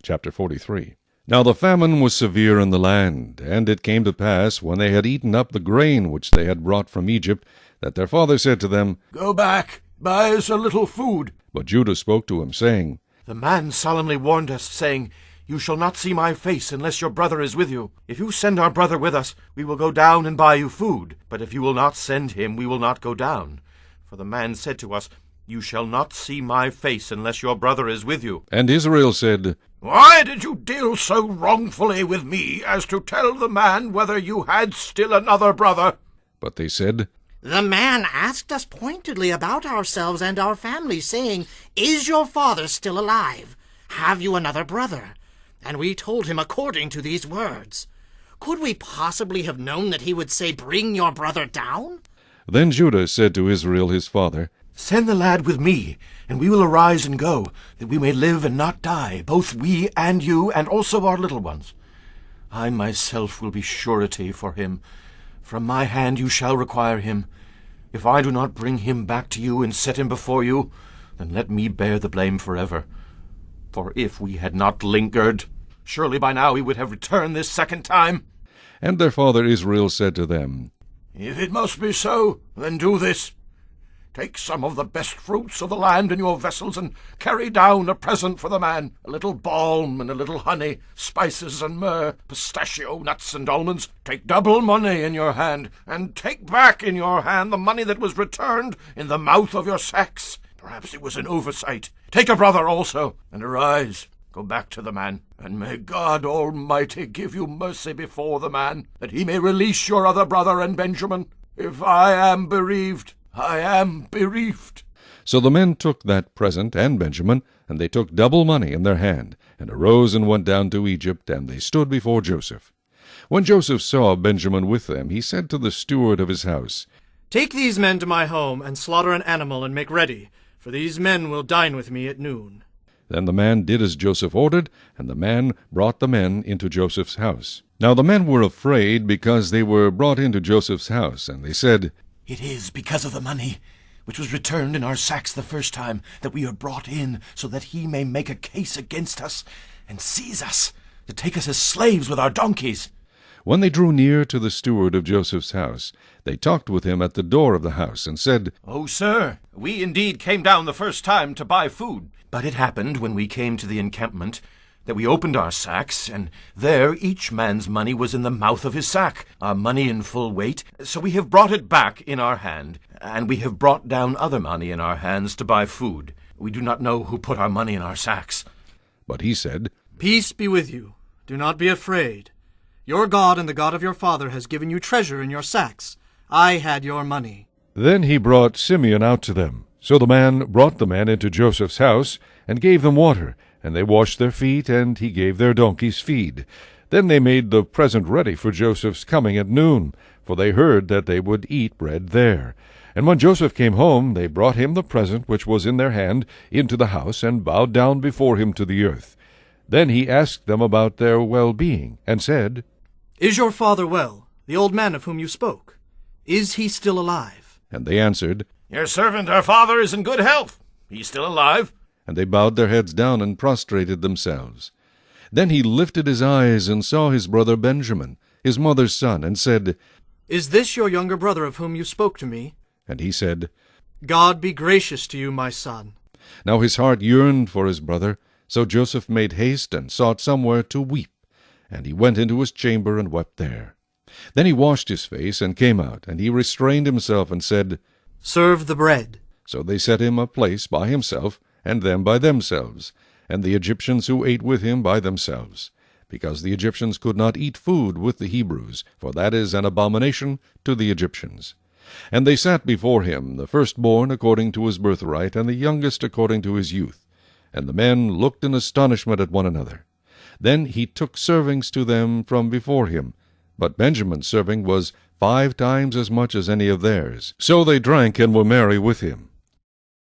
Chapter 43. Now the famine was severe in the land, and it came to pass, when they had eaten up the grain which they had brought from Egypt, that their father said to them, Go back, buy us a little food. But Judah spoke to him, saying, The man solemnly warned us, saying, You shall not see my face unless your brother is with you. If you send our brother with us, we will go down and buy you food. But if you will not send him, we will not go down. For the man said to us, You shall not see my face unless your brother is with you. And Israel said, Why did you deal so wrongfully with me as to tell the man whether you had still another brother? But they said, The man asked us pointedly about ourselves and our families, saying, Is your father still alive? Have you another brother? And we told him according to these words. Could we possibly have known that he would say, Bring your brother down? Then Judah said to Israel his father, Send the lad with me, and we will arise and go, that we may live and not die, both we and you, and also our little ones. I myself will be surety for him. From my hand you shall require him. If I do not bring him back to you and set him before you, then let me bear the blame forever. For if we had not lingered, surely by now we would have returned this second time. And their father Israel said to them, If it must be so, then do this. Take some of the best fruits of the land in your vessels, and carry down a present for the man, a little balm and a little honey, spices and myrrh, pistachio nuts and almonds. Take double money in your hand, and take back in your hand the money that was returned in the mouth of your sacks. Perhaps it was an oversight. Take a brother also, and arise, go back to the man, and may God Almighty give you mercy before the man, that he may release your other brother and Benjamin. If I am bereaved, I am bereaved. So the men took that present and Benjamin, and they took double money in their hand, and arose and went down to Egypt, and they stood before Joseph. When Joseph saw Benjamin with them, he said to the steward of his house, Take these men to my home, and slaughter an animal, and make ready, for these men will dine with me at noon. Then the man did as Joseph ordered, and the man brought the men into Joseph's house. Now the men were afraid, because they were brought into Joseph's house, and they said, It is because of the money which was returned in our sacks the first time that we are brought in, so that he may make a case against us and seize us, to take us as slaves with our donkeys. When they drew near to the steward of Joseph's house, they talked with him at the door of the house, and said, Oh, sir, we indeed came down the first time to buy food. But it happened, when we came to the encampment, that we opened our sacks, and there each man's money was in the mouth of his sack, our money in full weight. So we have brought it back in our hand, and we have brought down other money in our hands to buy food. We do not know who put our money in our sacks. But he said, Peace be with you. Do not be afraid. Your God and the God of your father has given you treasure in your sacks. I had your money. Then he brought Simeon out to them. So the man brought the men into Joseph's house, and gave them water, and they washed their feet, and he gave their donkeys feed. Then they made the present ready for Joseph's coming at noon, for they heard that they would eat bread there. And when Joseph came home, they brought him the present which was in their hand into the house, and bowed down before him to the earth. Then he asked them about their well-being, and said, Is your father well, the old man of whom you spoke? Is he still alive? And they answered, Your servant, our father, is in good health. He's still alive. And they bowed their heads down and prostrated themselves. Then he lifted his eyes and saw his brother Benjamin, his mother's son, and said, Is this your younger brother of whom you spoke to me? And he said, God be gracious to you, my son. Now his heart yearned for his brother, so Joseph made haste and sought somewhere to weep. And he went into his chamber and wept there. Then he washed his face and came out, and he restrained himself and said, Serve the bread. So they set him a place by himself, and them by themselves, and the Egyptians who ate with him by themselves, because the Egyptians could not eat food with the Hebrews, for that is an abomination to the Egyptians. And they sat before him, the firstborn according to his birthright, and the youngest according to his youth. And the men looked in astonishment at one another. Then he took servings to them from before him, but Benjamin's serving was 5 times as much as any of theirs. So they drank and were merry with him.